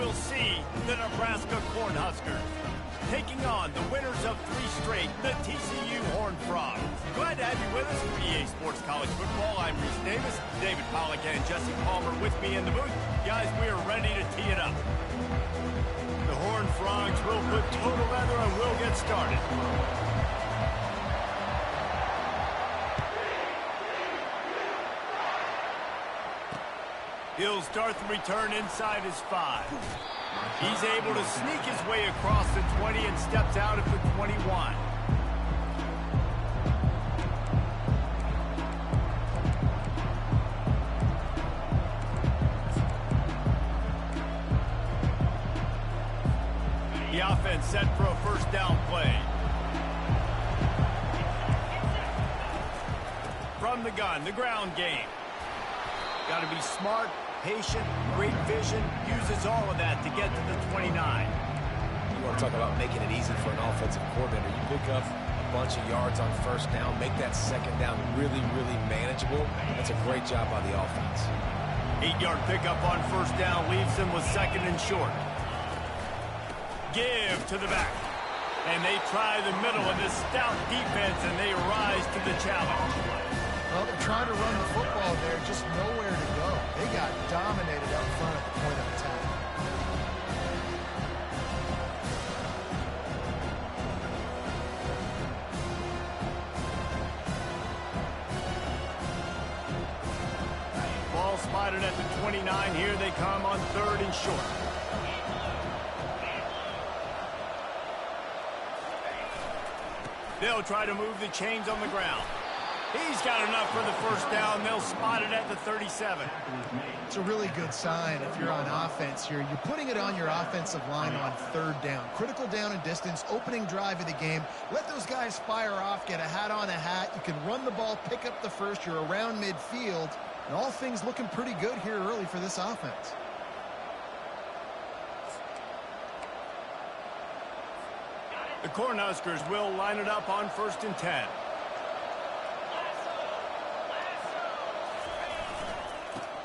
we'll see the Nebraska Cornhuskers taking on the winners of 3 straight, the TCU Horned Frogs. Glad to have you with us for EA Sports College Football. I'm Reese Davis, David Pollack and Jesse Palmer with me in the booth. Guys, we are ready to tee it up. The Horned Frogs will put total leather and we'll get started. He'll start the return inside his 5. He's able to sneak his way across the 20 and steps out at the 21. The offense set for a first down play. From the gun, the ground game. Got to be smart, patient, great vision, uses all of that to get to the 29. You want to talk about making it easy for an offensive coordinator. You pick up a bunch of yards on first down, make that second down really, really manageable. That's a great job by the offense. 8-yard pickup on first down leaves them with second and short. Give to the back. And they try the middle of this stout defense, and they rise to the challenge. Well, they're trying to run the football there, just nowhere to go. They got dominated up front at the point of attack. Ball spotted at the 29. Here they come on 3rd and short. They'll try to move the chains on the ground. He's got enough for the first down. They'll spot it at the 37. It's a really good sign if you're on offense here. You're putting it on your offensive line on 3rd down. Critical down and distance, opening drive of the game. Let those guys fire off, get a hat on a hat. You can run the ball, pick up the first. You're around midfield. And all things looking pretty good here early for this offense. The Cornhuskers will line it up on 1st and 10.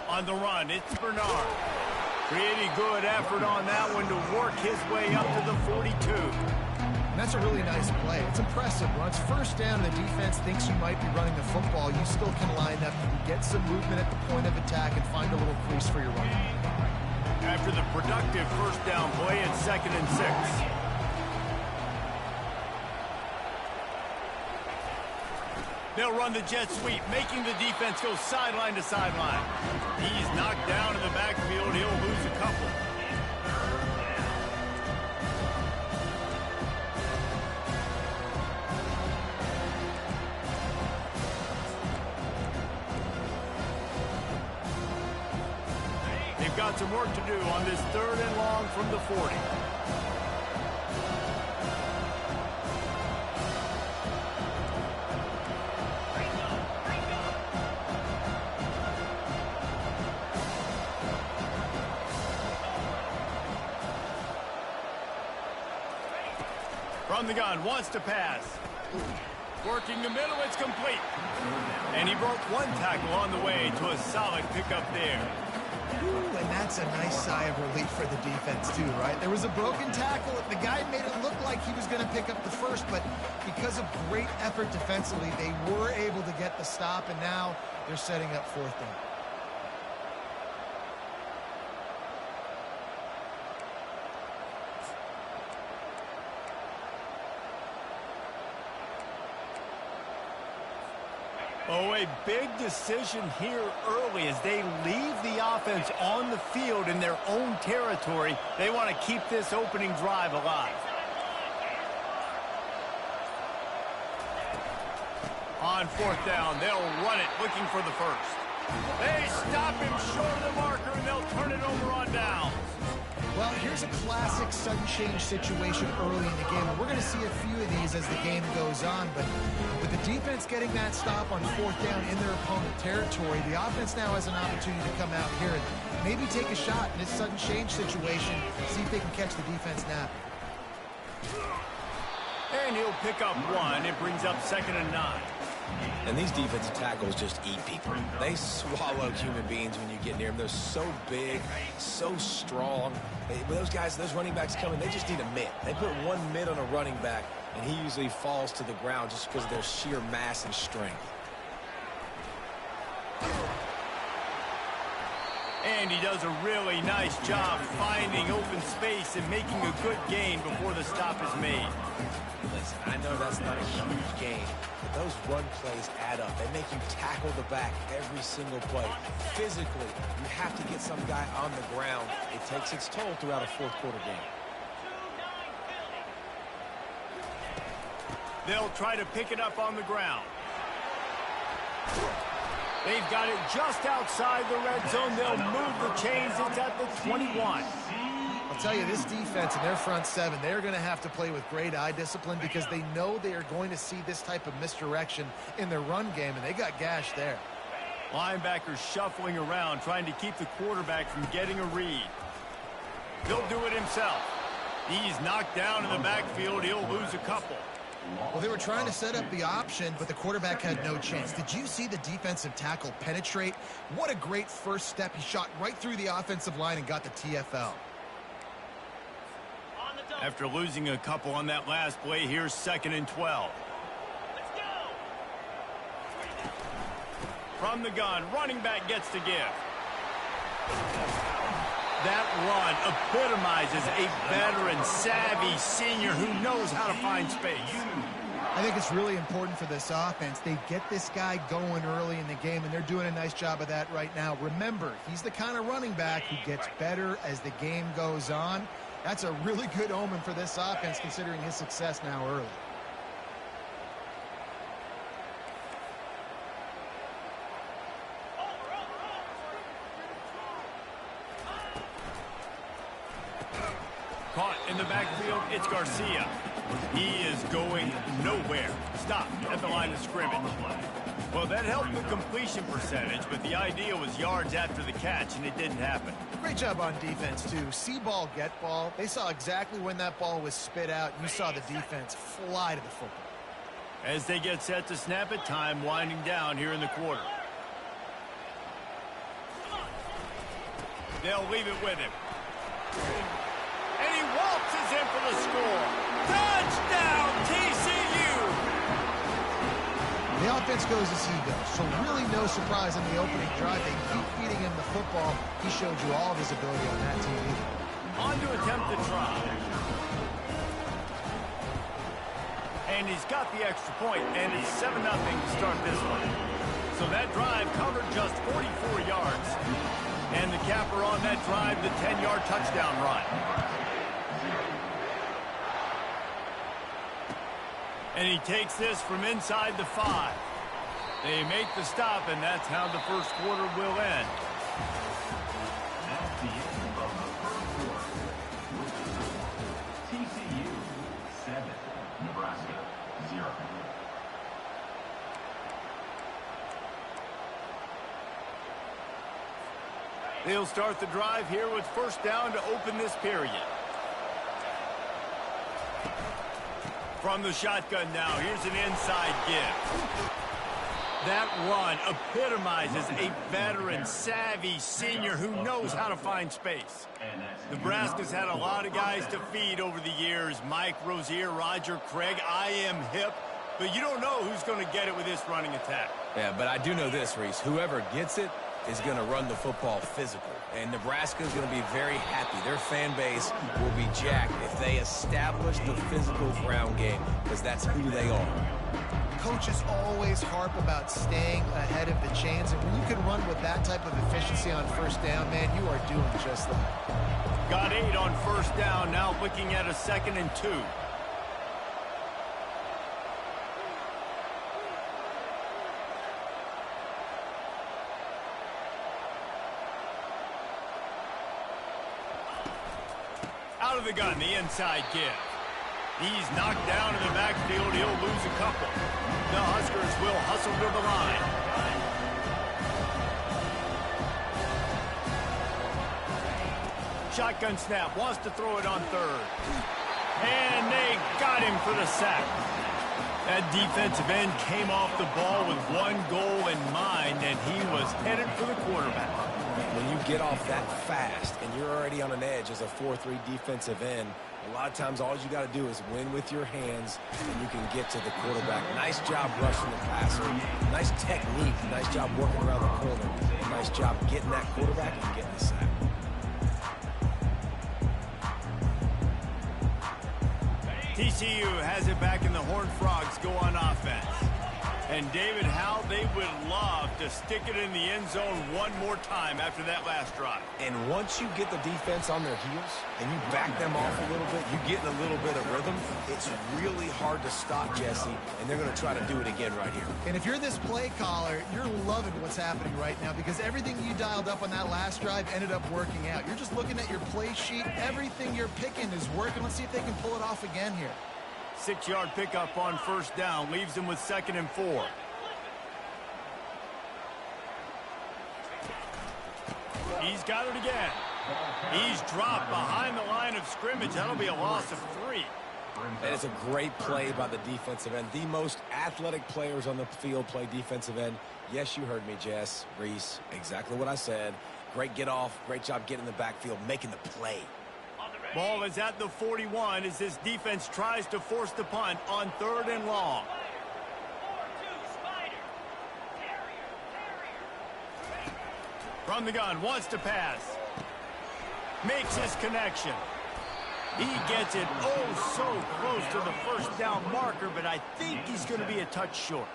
On the run, it's Bernard. Pretty good effort on that one to work his way up to the 42. And that's a really nice play. It's impressive. When it's first down and the defense thinks you might be running the football, you still can line up. You can get some movement at the point of attack and find a little crease for your run. After the productive first down play, it's 2nd and 6. They'll run the jet sweep, making the defense go sideline to sideline. He's knocked down in the backfield. He'll lose a couple. They've got some work to do on this 3rd and long from the 40. From the gun, wants to pass. Working the middle, it's complete. And he broke one tackle on the way to a solid pickup there. Ooh, and that's a nice sigh of relief for the defense too, right? There was a broken tackle. The guy made it look like he was going to pick up the first, but because of great effort defensively, they were able to get the stop, and now they're setting up 4th down. Oh, a big decision here early as they leave the offense on the field in their own territory. They want to keep this opening drive alive. On 4th down, they'll run it looking for the first. They stop him short of the marker, and they'll turn it over on downs. Well, here's a classic sudden change situation early in the game. We're going to see a few of these as the game goes on, but with the defense getting that stop on 4th down in their opponent territory, the offense now has an opportunity to come out here and maybe take a shot in this sudden change situation, see if they can catch the defense napping. And he'll pick up one. It brings up 2nd and 9. And these defensive tackles just eat people. They swallow human beings when you get near them. They're so big, so strong. Those guys, those running backs coming, they just need a mid. They put one mid on a running back, and he usually falls to the ground just because of their sheer mass and strength. And he does a really nice job finding open space and making a good gain before the stop is made. Listen, I know that's not a huge gain, but those run plays add up. They make you tackle the back every single play. Physically, you have to get some guy on the ground. It takes its toll throughout a fourth quarter game. They'll try to pick it up on the ground. They've got it just outside the red zone. They'll move the chains. It's at the 21. I'll tell you, this defense and their front seven, they're going to have to play with great eye discipline because they know they are going to see this type of misdirection in their run game, and they got gashed there. Linebackers shuffling around, trying to keep the quarterback from getting a read. He'll do it himself. He's knocked down in the backfield. He'll lose a couple. Well, they were trying to set up the option, but the quarterback had no chance. Did you see the defensive tackle penetrate? What a great first step. He shot right through the offensive line and got the TFL. After losing a couple on that last play, here's 2nd and 12. Let's go. From the gun, running back gets to give. That run epitomizes a veteran, savvy senior who knows how to find space. I think it's really important for this offense. They get this guy going early in the game, and they're doing a nice job of that right now. Remember, he's the kind of running back who gets better as the game goes on. That's a really good omen for this offense, considering his success now early. Caught in the backfield, it's Garcia. He is going nowhere. Stop at the line of scrimmage. Well, that helped the completion percentage, but the idea was yards after the catch, and it didn't happen. Great job on defense, too. See ball, get ball. They saw exactly when that ball was spit out. You saw the defense fly to the football. As they get set to snap it, time winding down here in the quarter. They'll leave it with him. And he waltzes in for the score. Touchdown, TCU! The offense goes as he goes, so really no surprise in the opening drive. They keep feeding him the football. He showed you all of his ability on that TV. On to attempt the try. And he's got the extra point, and it's 7-0 to start this one. So that drive covered just 44 yards. And the capper on that drive, the 10-yard touchdown run. And he takes this from inside the 5. They make the stop, and that's how the first quarter will end. That's the end of the first quarter. TCU 7, Nebraska 0. They'll start the drive here with first down to open this period. From the shotgun now, here's an inside give. That run epitomizes a veteran, savvy senior who knows how to find space. Nebraska's had a lot of guys to feed over the years. Mike Rozier, Roger Craig, I am hip. But you don't know who's going to get it with this running attack. Yeah, but I do know this, Reese. Whoever gets it is going to run the football physical. And Nebraska is going to be very happy. Their fan base will be jacked if they establish the physical ground game, because that's who they are. Coaches always harp about staying ahead of the chains, and when you can run with that type of efficiency on first down, man, you are doing just that. Got 8 on first down, now looking at a 2nd and 2. Out of the gun, the inside give. He's knocked down in the backfield. He'll lose a couple. The Huskers will hustle to the line. Shotgun snap, wants to throw it on 3rd. And they got him for the sack. That defensive end came off the ball with one goal in mind, and he was headed for the quarterback. When you get off that fast and you're already on an edge as a 4-3 defensive end, a lot of times all you got to do is win with your hands, and you can get to the quarterback. Nice job rushing the passer. Nice technique. Nice job working around the corner. Nice job getting that quarterback and getting the sack. TCU has it back, and the Horned Frogs go on offense. And, David, how they would love to stick it in the end zone one more time after that last drive. And once you get the defense on their heels and you back them off a little bit, you get in a little bit of rhythm, it's really hard to stop, Jesse, and they're going to try to do it again right here. And if you're this play caller, you're loving what's happening right now because everything you dialed up on that last drive ended up working out. You're just looking at your play sheet. Everything you're picking is working. Let's see if they can pull it off again here. 6-yard pickup on first down leaves them with 2nd and 4. He's got it again. He's dropped behind the line of scrimmage. That'll be a loss of 3. That is a great play by the defensive end. The most athletic players on the field play defensive end. Yes, you heard me, Jess, Reese. Exactly what I said. Great get off. Great job getting in the backfield, making the play. Ball is at the 41 as this defense tries to force the punt on 3rd and long. From the gun, wants to pass. Makes his connection. He gets it so close to the first down marker, but I think he's going to be a touch short.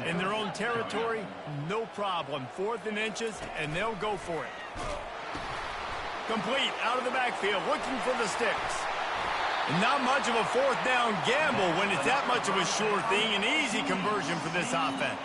In their own territory, no problem. 4th and inches, and they'll go for it. Complete out of the backfield, looking for the sticks. Not much of a 4th down gamble when it's that much of a sure thing. An easy conversion for this offense.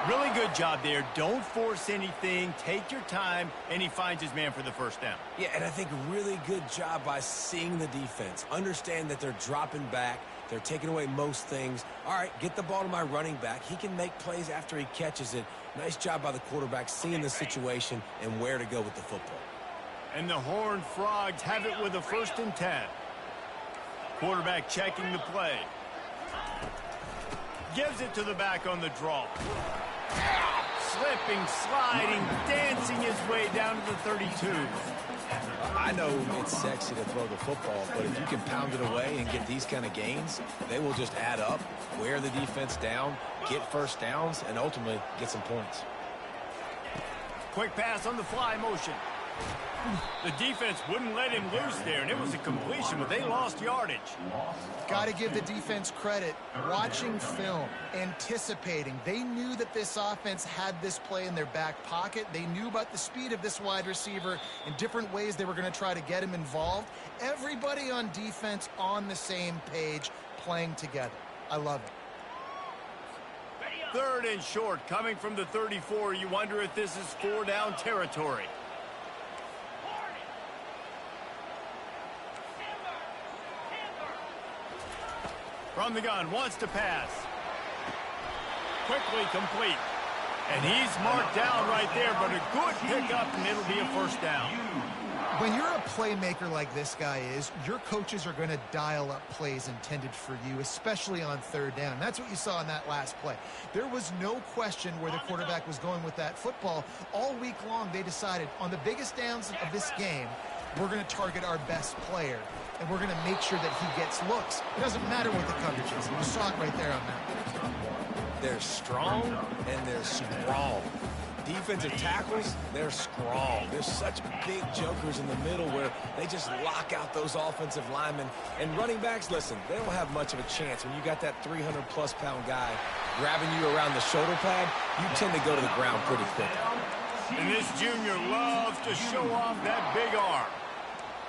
Really good job there. Don't force anything. Take your time, and he finds his man for the first down. Yeah, and I think really good job by seeing the defense. Understand that they're dropping back. They're taking away most things. All right, get the ball to my running back. He can make plays after he catches it. Nice job by the quarterback seeing the situation and where to go with the football. And the Horned Frogs have it with a 1st and 10. Quarterback checking the play. Gives it to the back on the draw. Slipping, sliding, dancing his way down to the 32. I know it's sexy to throw the football, but if you can pound it away and get these kind of gains, they will just add up, wear the defense down, get first downs, and ultimately get some points. Quick pass on the fly motion. The defense wouldn't let him loose there, and it was a completion, but they lost yardage. Got to give the defense credit. Watching film, anticipating. They knew that this offense had this play in their back pocket. They knew about the speed of this wide receiver and different ways they were going to try to get him involved. Everybody on defense on the same page, playing together. I love it. 3rd and short, coming from the 34. You wonder if this is 4-down territory. From the gun, wants to pass. Quickly complete. And he's marked down right there, but a good pickup, and it'll be a 1st down. When you're a playmaker like this guy is, your coaches are going to dial up plays intended for you, especially on 3rd down. That's what you saw in that last play. There was no question where the quarterback was going with that football. All week long, they decided on the biggest downs of this game, we're going to target our best player, and we're going to make sure that he gets looks. It doesn't matter what the coverage is. You saw it right there on that. They're strong, and they're strong. Defensive tackles, they're strong. There's such big jokers in the middle where they just lock out those offensive linemen. And running backs, listen, they don't have much of a chance. When you got that 300-plus pound guy grabbing you around the shoulder pad, you tend to go to the ground pretty quick. And this junior loves to show off that big arm.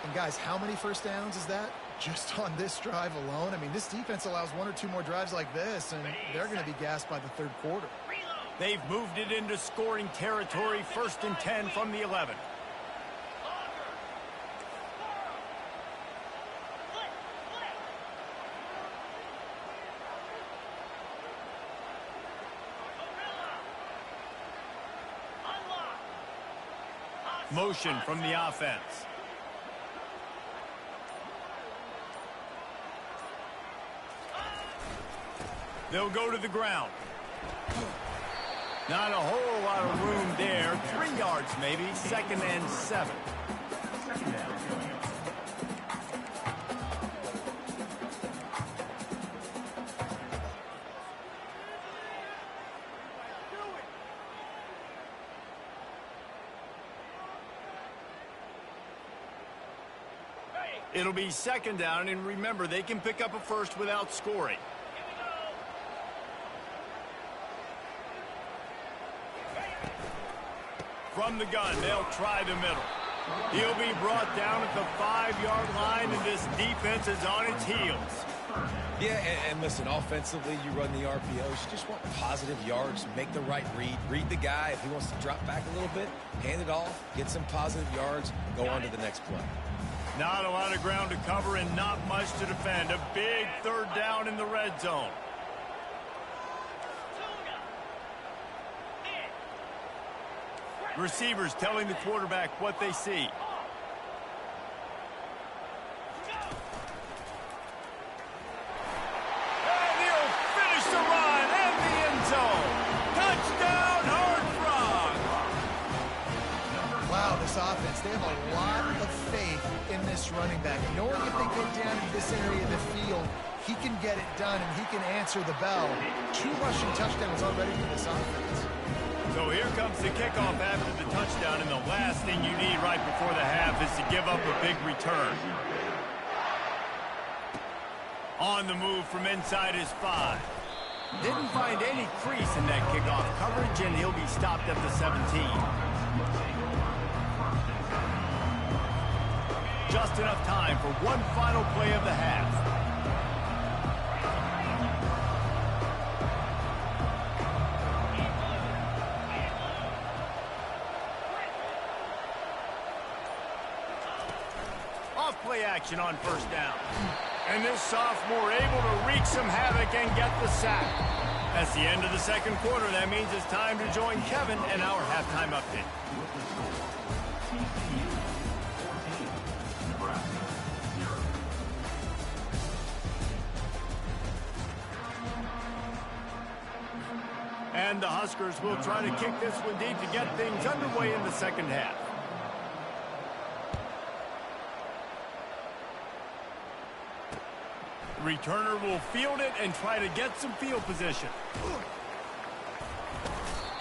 And guys, how many 1st downs is that? Just on this drive alone? I mean, this defense allows 1 or 2 more drives like this, and they're going to be gassed by the 3rd quarter. They've moved it into scoring territory. 1st and 10 from the 11. Motion from the offense. They'll go to the ground. Not a whole lot of room there. 3 yards maybe. 2nd and 7. It'll be 2nd down, and remember, they can pick up a first without scoring. From the gun, they'll try the middle. He'll be brought down at the 5-yard line, and this defense is on its heels. Yeah, and listen, offensively, you run the RPOs. You just want positive yards, make the right read. Read the guy. If he wants to drop back a little bit, hand it off, get some positive yards, go on to the next play. Not a lot of ground to cover and not much to defend. A big 3rd down in the red zone. Receivers telling the quarterback what they see. And he'll finish the run and the end zone. Touchdown, Horned Frog. Wow, this offense, they have a lot of faith in this running back. Knowing if they get down in this area of the field, he can get it done and he can answer the bell. 2 rushing touchdowns already for this offense. So here comes the kickoff after the touchdown, and the last thing you need right before the half is to give up a big return. On the move from inside his 5. Didn't find any crease in that kickoff coverage, and he'll be stopped at the 17. Just enough time for one final play of the half. Off-play action on 1st down. And this sophomore able to wreak some havoc and get the sack. That's the end of the 2nd quarter. That means it's time to join Kevin and our halftime update. TCU 14, Nebraska 0. And the Huskers will try to kick this one deep to get things underway in the 2nd half. Returner will field it and try to get some field position.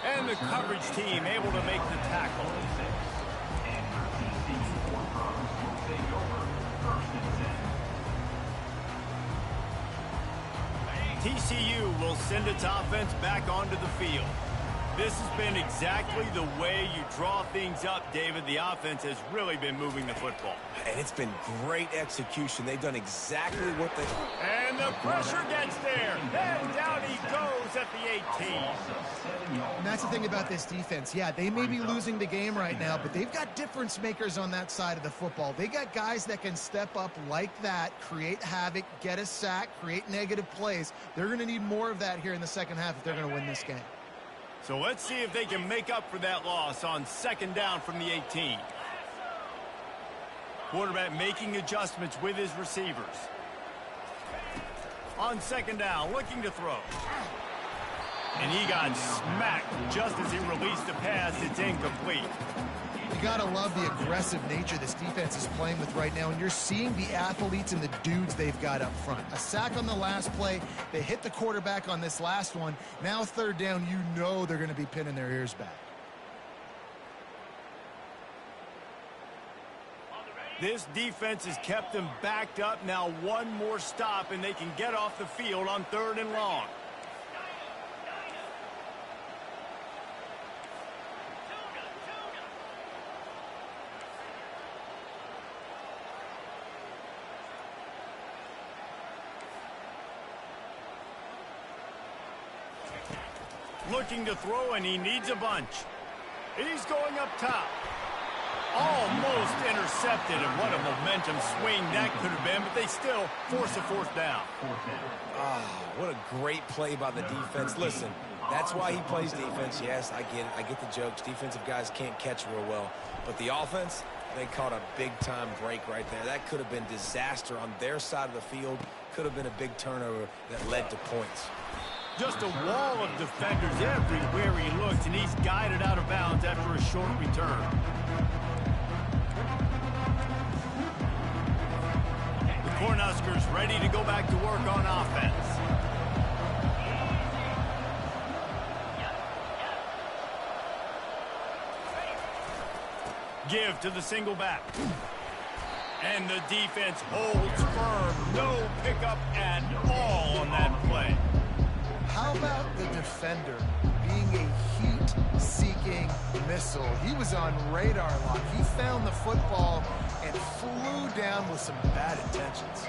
And the coverage team able to make the tackle. TCU will send its offense back onto the field. This has been exactly the way you draw things up, David. The offense has really been moving the football. And it's been great execution. They've done exactly what they... And the pressure gets there. And down he goes at the 18. And that's the thing about this defense. Yeah, they may be losing the game right now, but they've got difference makers on that side of the football. They got guys that can step up like that, create havoc, get a sack, create negative plays. They're going to need more of that here in the 2nd half if they're going to win this game. So let's see if they can make up for that loss on 2nd down from the 18. Quarterback making adjustments with his receivers. On 2nd down, looking to throw. And he got smacked just as he released the pass. It's incomplete. You got to love the aggressive nature this defense is playing with right now, and you're seeing the athletes and the dudes they've got up front. A sack on the last play. They hit the quarterback on this last one. Now 3rd down, you know they're going to be pinning their ears back. This defense has kept them backed up. Now one more stop, and they can get off the field on 3rd and long. Looking to throw, and he needs a bunch. He's going up top. Almost intercepted, and what a momentum swing that could have been, but they still force a 4th down. What a great play by the defense. Listen, that's why he plays defense. Yes, I get it. I get the jokes. Defensive guys can't catch real well. But the offense, they caught a big-time break right there. That could have been disaster on their side of the field. Could have been a big turnover that led to points. Just a wall of defenders everywhere he looks, and he's guided out of bounds after a short return. The Cornhuskers ready to go back to work on offense. Give to the single back. And the defense holds firm. No pickup at all on that play. How about the defender being a heat-seeking missile? He was on radar lock. He found the football and flew down with some bad intentions.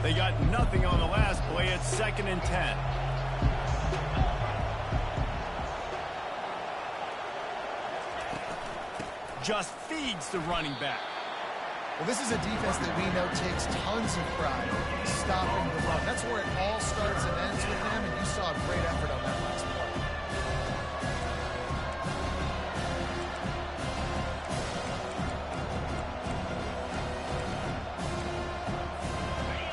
They got nothing on the last play. It's 2nd and 10. Just feeds the running back. Well, this is a defense that we know takes tons of pride stopping the run. That's where it all starts and ends with them, and you saw a great effort on that last play.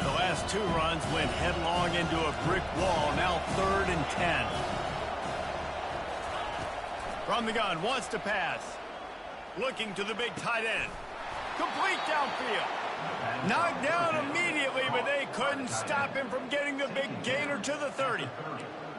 The last 2 runs went headlong into a brick wall. Now 3rd and 10. From the gun, wants to pass. Looking to the big tight end. Complete downfield. Knocked down immediately, but they couldn't stop him from getting the big gainer to the 30.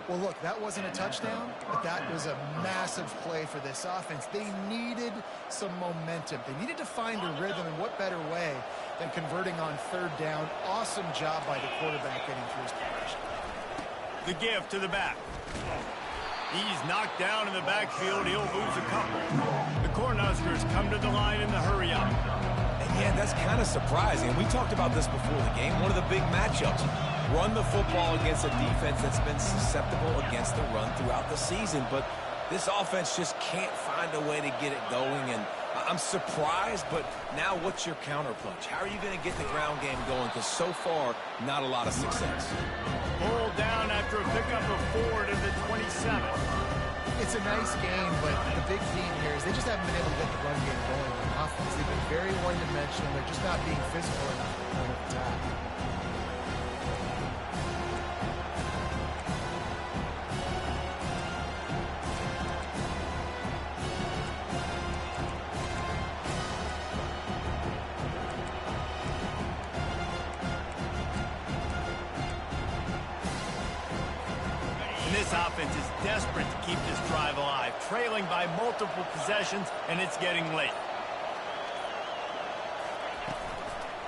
Well, look, that wasn't a touchdown, but that was a massive play for this offense. They needed some momentum. They needed to find a rhythm, and what better way than converting on 3rd down. Awesome job by the quarterback getting through his progression. The give to the back. He's knocked down in the backfield. He'll lose a couple. The Cornhuskers come to the line in the hurry-up. And yeah, that's kind of surprising. We talked about this before the game. One of the big matchups. Run the football against a defense that's been susceptible against the run throughout the season. But this offense just can't find a way to get it going. And I'm surprised, but now what's your counterpunch? How are you going to get the ground game going? Because so far, not a lot of success. Pulled down after a pickup of 4 to the 27. It's a nice game, but the big theme here is they just haven't been able to get the run game going on offense. They've been very one-dimensional. They're just not being physical enough at the point of attack. This offense is desperate to keep this drive alive, trailing by multiple possessions, and it's getting late.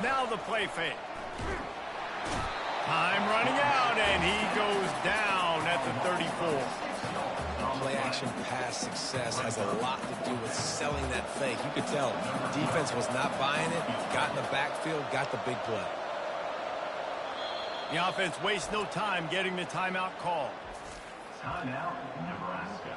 Now the play fake. Time running out, and he goes down at the 34. Play-action pass success has a lot to do with selling that fake. You could tell defense was not buying it, got in the backfield, got the big play. The offense wastes no time getting the timeout called. Timeout, Nebraska.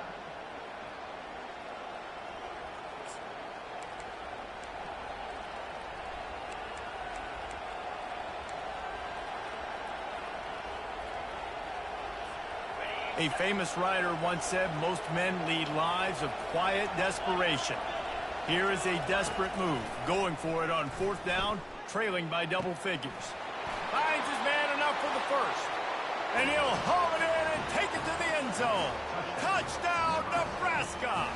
A famous writer once said, most men lead lives of quiet desperation. Here is a desperate move, going for it on 4th down, trailing by double figures. Finds his man enough for the first. And he'll haul it in and take it to the end zone. Touchdown, Nebraska!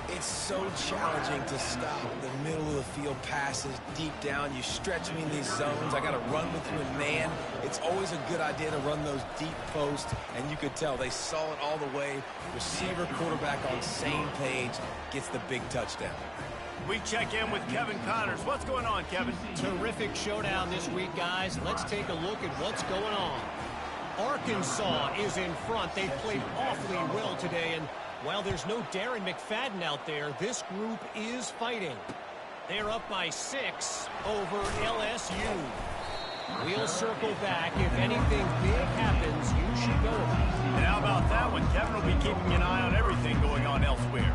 It's so challenging to stop the middle of the field passes deep down. You stretch me in these zones. I got to run with you in man. It's always a good idea to run those deep posts, and you could tell they saw it all the way. Receiver, quarterback on same page, gets the big touchdown. We check in with Kevin Connors. What's going on, Kevin? Terrific showdown this week, guys. Let's take a look at what's going on. Arkansas is in front. They played awfully well today, and while there's no Darren McFadden out there, this group is fighting. They're up by 6 over LSU. We'll circle back. If anything big happens, you should know about it. And how about that one? Kevin will be keeping an eye on everything going on elsewhere.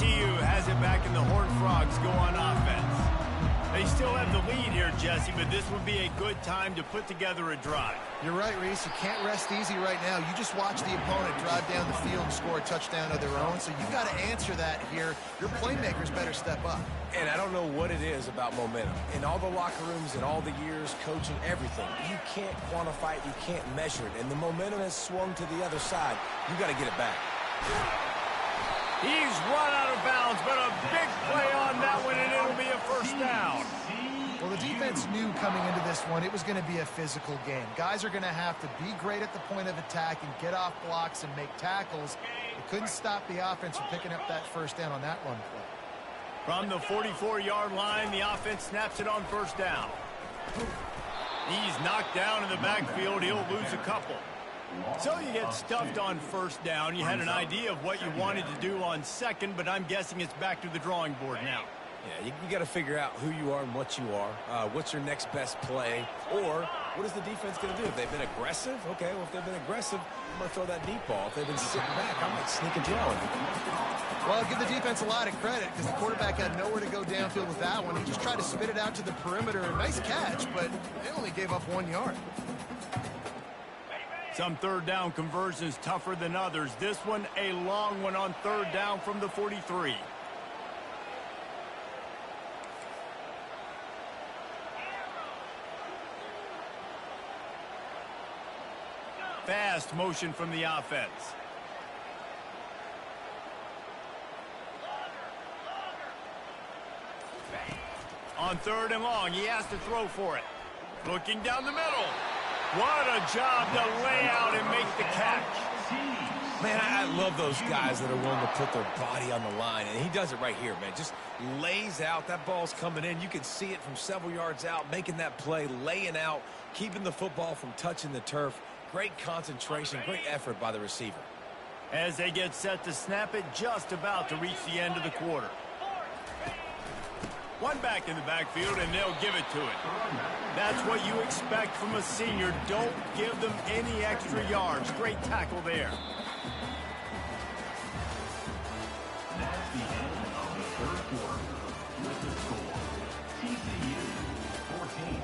TCU has it back and the Horned Frogs go on offense. They still have the lead here, Jesse, but this would be a good time to put together a drive. You're right, Reese. You can't rest easy right now. You just watch the opponent drive down the field and score a touchdown of their own, so you've got to answer that here. Your playmakers better step up. And I don't know what it is about momentum. In all the locker rooms, in all the years, coaching, everything, you can't quantify it, you can't measure it. And the momentum has swung to the other side. You got to get it back. He's run out of bounds, but a big play on that one, and it'll be a first down. Well, the defense knew coming into this one it was going to be a physical game. Guys are going to have to be great at the point of attack and get off blocks and make tackles. They couldn't stop the offense from picking up that first down on that run play. From the 44-yard line, the offense snaps it on first down. He's knocked down in the backfield. He'll lose a couple. So you get stuffed on first down. You had an idea of what you wanted to do on second, but I'm guessing it's back to the drawing board now. Yeah, you got to figure out who you are and what you are. What's your next best play? Or what is the defense going to do? If they've been aggressive, okay, well, if they've been aggressive, I'm going to throw that deep ball. If they've been sitting back, I might sneak a draw in. Well, I'll give the defense a lot of credit because the quarterback had nowhere to go downfield with that one. He just tried to spit it out to the perimeter. Nice catch, but they only gave up 1 yard. Some third down conversions tougher than others. This one, a long one on third down from the 43. Fast motion from the offense. On third and long, he has to throw for it. Looking down the middle. What a job to lay out and make the catch. Man, I love those guys that are willing to put their body on the line, and he does it right here, man. Just lays out. That ball's coming in. You can see it from several yards out, making that play, laying out, keeping the football from touching the turf. Great concentration, great effort by the receiver. As they get set to snap it, just about to reach the end of the quarter. One back in the backfield, and they'll give it to it. That's what you expect from a senior. Don't give them any extra yards. Great tackle there. That's the end of the third quarter. With the score, TCU 14,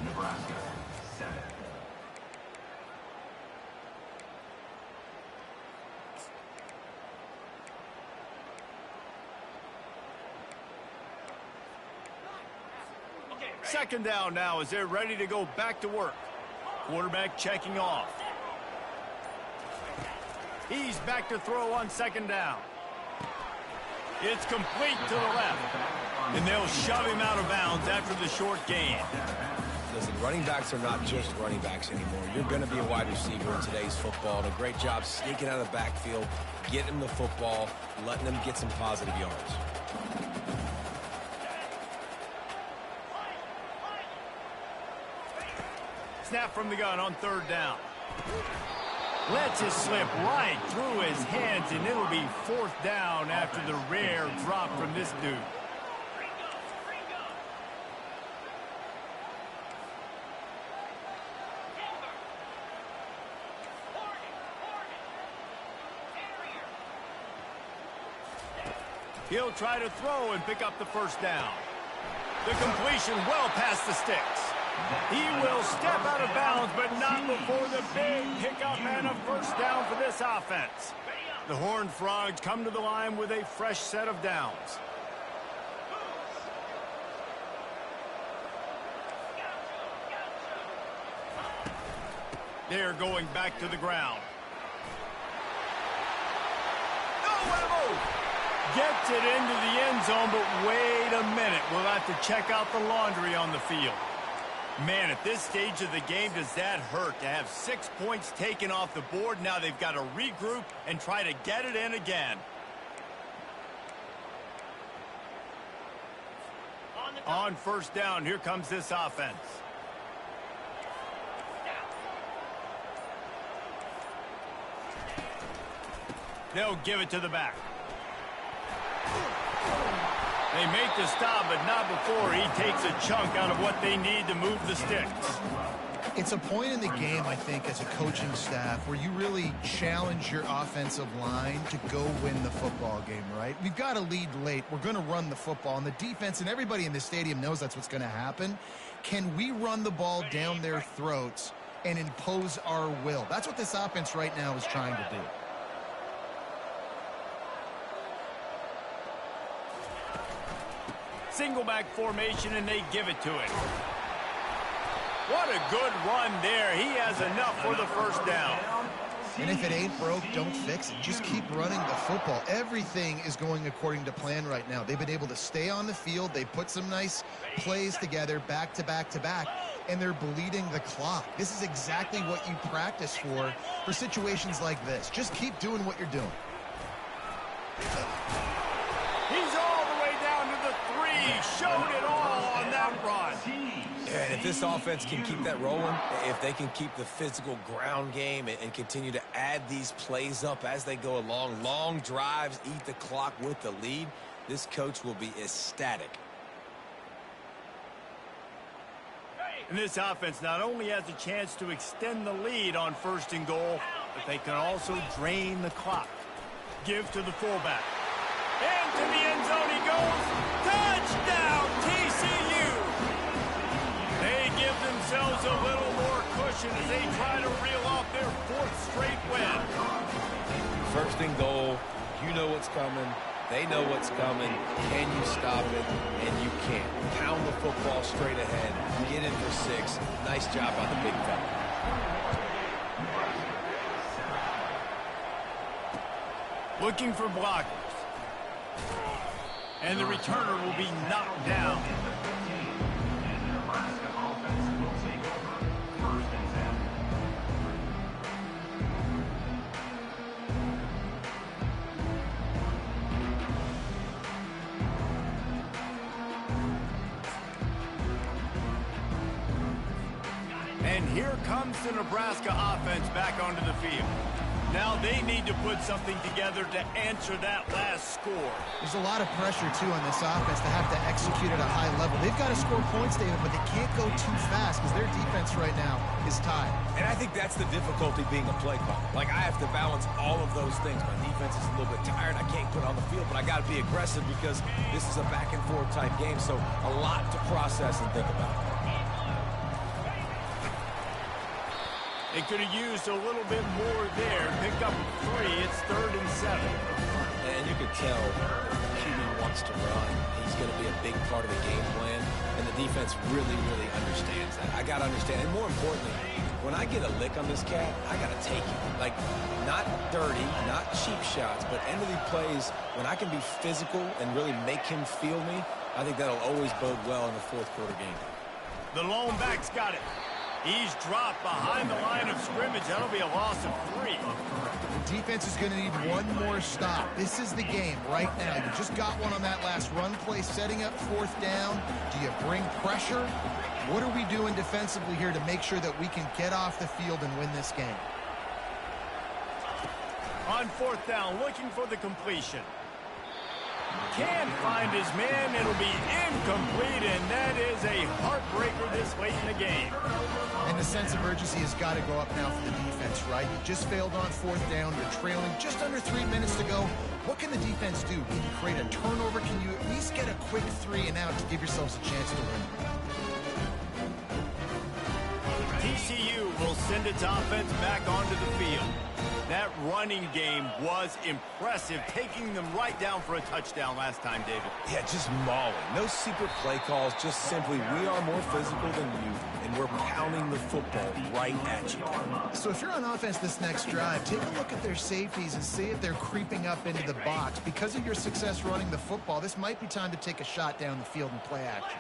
Nebraska 7. Second down now as they're ready to go back to work. Quarterback checking off. He's back to throw on second down. It's complete to the left. And they'll shove him out of bounds after the short gain. Listen, running backs are not just running backs anymore. You're going to be a wide receiver in today's football. And a great job sneaking out of the backfield, getting them the football, letting them get some positive yards. Snap from the gun on third down. Lets it slip right through his hands, and it'll be fourth down after the rare drop from this dude. He'll try to throw and pick up the first down. The completion well past the sticks. He will step out of bounds, but not before the big pickup and a first down for this offense. The Horned Frogs come to the line with a fresh set of downs. They're going back to the ground. No ammo! Gets it into the end zone, but wait a minute. We'll have to check out the laundry on the field. Man, at this stage of the game, does that hurt to have 6 points taken off the board? Now they've got to regroup and try to get it in again. On first down, here comes this offense. They'll give it to the back. They make the stop, but not before he takes a chunk out of what they need to move the sticks. It's a point in the game, I think, as a coaching staff where you really challenge your offensive line to go win the football game, right? We've got to lead late. We're going to run the football. And the defense and everybody in the stadium knows that's what's going to happen. Can we run the ball down their throats and impose our will? That's what this offense right now is trying to do. Single back formation, and they give it to it. What a good run there. He has enough for the first down. And if it ain't broke, don't fix it. Just keep running the football. Everything is going according to plan right now. They've been able to stay on the field. They put some nice plays together back to back to back, and they're bleeding the clock. This is exactly what you practice for situations like this. Just keep doing what you're doing. He's all the way down to the 3. Showed it all on that run. And if this offense can keep that rolling, if they can keep the physical ground game and continue to add these plays up as they go along, long drives, eat the clock with the lead, this coach will be ecstatic. And this offense not only has a chance to extend the lead on 1st and goal, but they can also drain the clock. Give to the fullback. Into the end zone he goes. Touchdown, TCU! They give themselves a little more cushion as they try to reel off their 4th straight win. 1st and goal. You know what's coming. They know what's coming. Can you stop it? And you can't. Pound the football straight ahead. Get in for 6. Nice job on the big fella. Looking for blockers. And the returner will be knocked down. And here comes the Nebraska offense back onto the field. Now they need to put something together to answer that last score. There's a lot of pressure, too, on this offense to have to execute at a high level. They've got to score points, David, but they can't go too fast because their defense right now is tired. And I think that's the difficulty being a play caller. Like, I have to balance all of those things. My defense is a little bit tired. I can't put on the field, but I got to be aggressive because this is a back-and-forth type game, so a lot to process and think about. They could have used a little bit more there. Pick up 3. It's 3rd and 7. And you could tell QB wants to run. He's going to be a big part of the game plan. And the defense really, really understands that. I got to understand. And more importantly, when I get a lick on this cat, I got to take it. Like, not dirty, not cheap shots, but end of the plays, when I can be physical and really make him feel me, I think that'll always bode well in the 4th quarter game. The lone back's got it. He's dropped behind the line of scrimmage. That'll be a loss of 3. The defense is going to need one more stop. This is the game right now. You just got one on that last run play, setting up 4th down. Do you bring pressure? What are we doing defensively here to make sure that we can get off the field and win this game? On 4th down, looking for the completion. Can't find his man. It'll be incomplete, and that is a heartbreaker this late in the game. And the sense of urgency has got to go up now for the defense, right? You just failed on 4th down. You're trailing just under 3 minutes to go. What can the defense do? Can you create a turnover? Can you at least get a quick 3 and out to give yourselves a chance to win? TCU will send its offense back onto the field. That running game was impressive, taking them right down for a touchdown last time, David. Yeah, just mauling. No secret play calls, just simply we are more physical than you, and we're pounding the football right at you. So if you're on offense this next drive, take a look at their safeties and see if they're creeping up into the box. Because of your success running the football, this might be time to take a shot down the field and play action.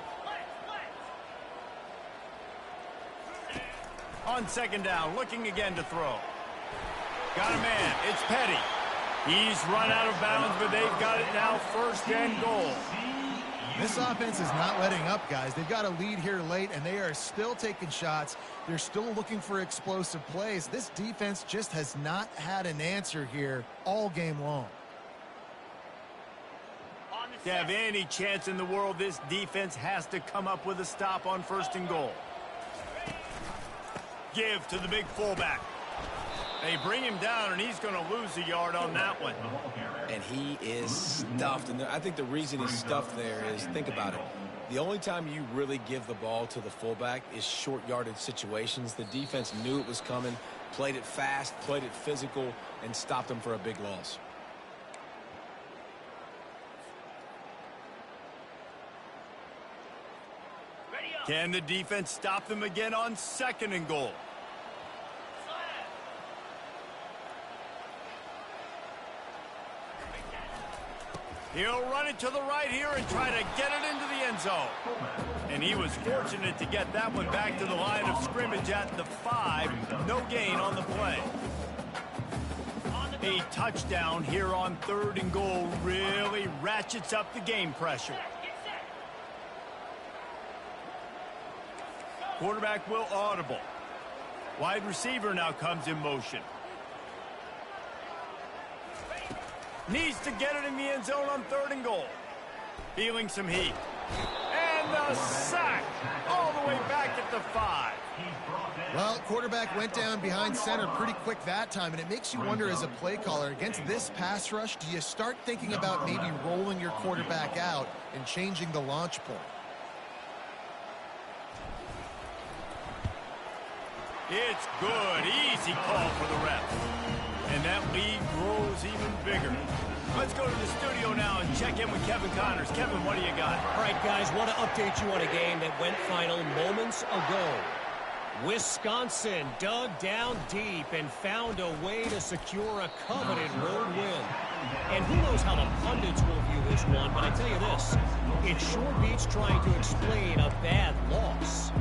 On 2nd down, looking again to throw. Got a man. It's Petty. He's run out of bounds, but they've got it now 1st and goal. This offense is not letting up, guys. They've got a lead here late, and they are still taking shots. They're still looking for explosive plays. This defense just has not had an answer here all game long. To have any chance in the world, this defense has to come up with a stop on 1st and goal. give to the big fullback. They bring him down, and he's going to lose a yard on that one. And he is stuffed. And I think the reason he's stuffed there is, think about it. The only time you really give the ball to the fullback is short yardage situations. The defense knew it was coming, played it fast, played it physical, and stopped him for a big loss. Can the defense stop them again on 2nd and goal? He'll run it to the right here and try to get it into the end zone. And he was fortunate to get that one back to the line of scrimmage at the 5. No gain on the play. A touchdown here on 3rd and goal really ratchets up the game pressure. Quarterback will audible. Wide receiver now comes in motion. Needs to get it in the end zone on 3rd and goal. Feeling some heat. And the sack all the way back at the 5. Well, quarterback went down behind center pretty quick that time, and it makes you wonder as a play caller, against this pass rush, do you start thinking about maybe rolling your quarterback out and changing the launch point? It's good. Easy call for the ref. And that lead grows even bigger. Let's go to the studio now and check in with Kevin Connors. Kevin, what do you got? All right, guys, want to update you on a game that went final moments ago. Wisconsin dug down deep and found a way to secure a coveted road win. And who knows how the pundits will view this one, but I tell you this, it sure beats trying to explain a bad loss.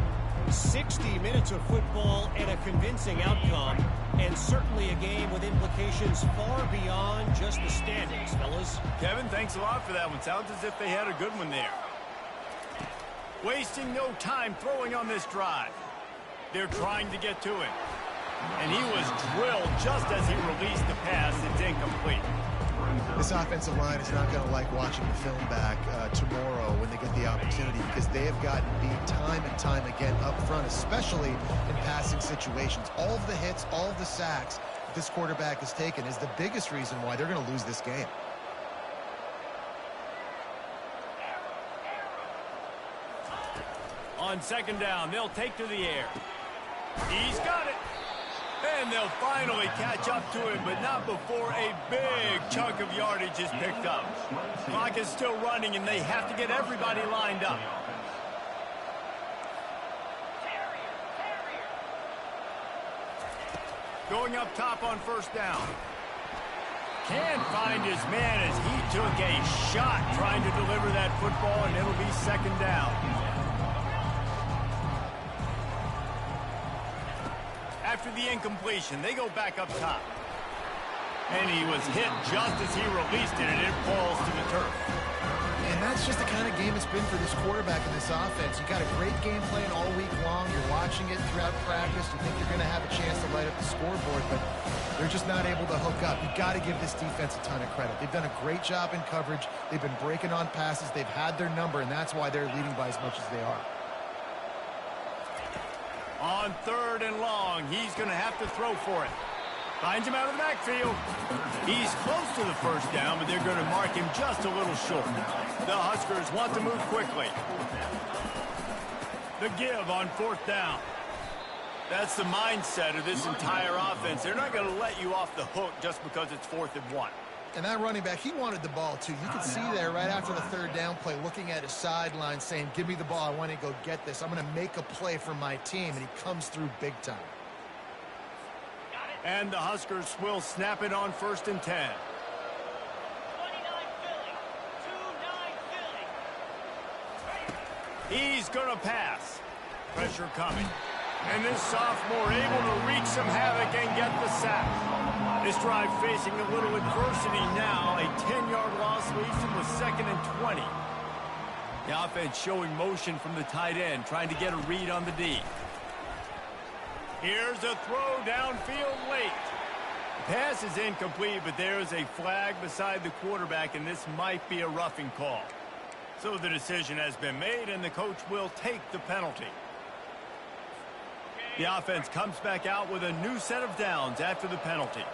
60 minutes of football and a convincing outcome, and certainly a game with implications far beyond just the standings, fellas. Kevin, thanks a lot for that one. Sounds as if they had a good one there. Wasting no time throwing on this drive. They're trying to get to him. And he was drilled just as he released the pass. It's incomplete. This offensive line is not going to like watching the film back tomorrow when they get the opportunity, because they have gotten beat time and time again up front, especially in passing situations. All of the hits, all of the sacks that this quarterback has taken is the biggest reason why they're going to lose this game. On 2nd down, they'll take to the air. He's got it. And they'll finally catch up to him, but not before a big chunk of yardage is picked up. Clock is still running, and they have to get everybody lined up. Going up top on 1st down. Can't find his man as he took a shot trying to deliver that football, and it'll be 2nd down. After the incompletion, they go back up top. And he was hit just as he released it, and it falls to the turf. And that's just the kind of game it's been for this quarterback in this offense. You got a great game plan all week long. You're watching it throughout practice. You think you're going to have a chance to light up the scoreboard, but they're just not able to hook up. You've got to give this defense a ton of credit. They've done a great job in coverage. They've been breaking on passes. They've had their number, and that's why they're leading by as much as they are. On 3rd and long, he's going to have to throw for it. Finds him out of the backfield. He's close to the 1st down, but they're going to mark him just a little short. The Huskers want to move quickly. The give on 4th down. That's the mindset of this entire offense. They're not going to let you off the hook just because it's 4th and 1. And that running back, he wanted the ball, too. You can see there right after the 3rd down play, looking at his sideline, saying, give me the ball. I want to go get this. I'm going to make a play for my team. And he comes through big time. And the Huskers will snap it on 1st and 10. 29 Philly. He's going to pass. Pressure coming. And this sophomore able to wreak some havoc and get the sack. This drive facing a little adversity now. A 10-yard loss leaves him with 2nd and 20. The offense showing motion from the tight end, trying to get a read on the D. Here's a throw downfield late. The pass is incomplete, but there is a flag beside the quarterback, and this might be a roughing call. So the decision has been made, and the coach will take the penalty. The offense comes back out with a new set of downs after the penalty.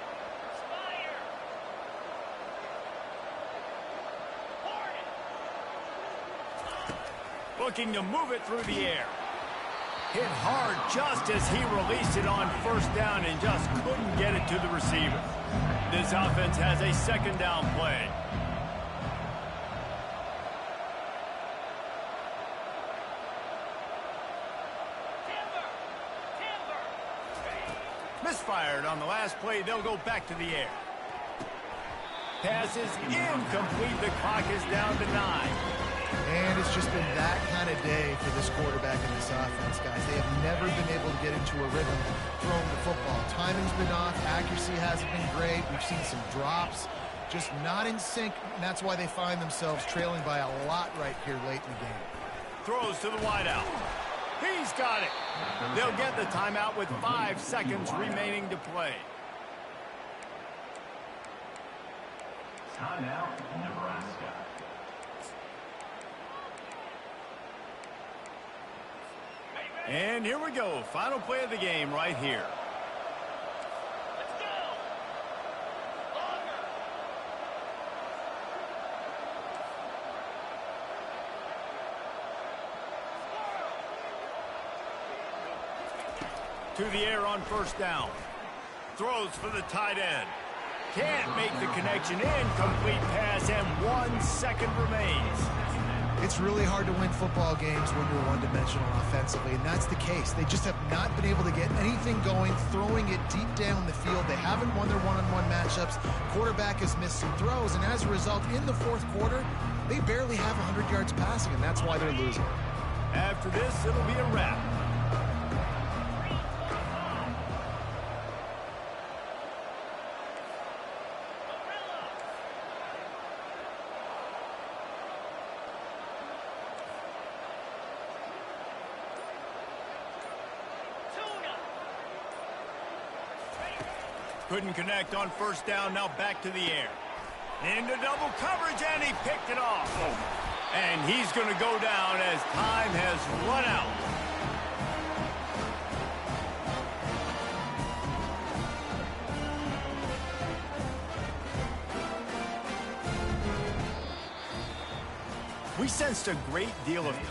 Looking to move it through the air. Hit hard just as he released it on first down and just couldn't get it to the receiver. This offense has a second down play. Misfired on the last play. They'll go back to the air. Pass is incomplete. The clock is down to 9. And it's just been that kind of day for this quarterback and this offense, guys. They have never been able to get into a rhythm throwing the football. Timing's been off. Accuracy hasn't been great. We've seen some drops. Just not in sync, and that's why they find themselves trailing by a lot right here late in the game. Throws to the wideout. He's got it. They'll get the timeout with 5 seconds remaining to play. Timeout, Nebraska. And here we go. Final play of the game right here. Let's go. Longer. To the air on first down. Throws for the tight end. Can't make the connection. Incomplete pass, and 1 second remains. It's really hard to win football games when you're one-dimensional offensively, and that's the case. They just have not been able to get anything going, throwing it deep down the field. They haven't won their one-on-one matchups. Quarterback has missed some throws, and as a result, in the fourth quarter, they barely have 100 yards passing, and that's why they're losing. After this, it'll be a wrap. Couldn't connect on first down. Now back to the air. Into double coverage, and he picked it off. And he's going to go down as time has run out. We sensed a great deal of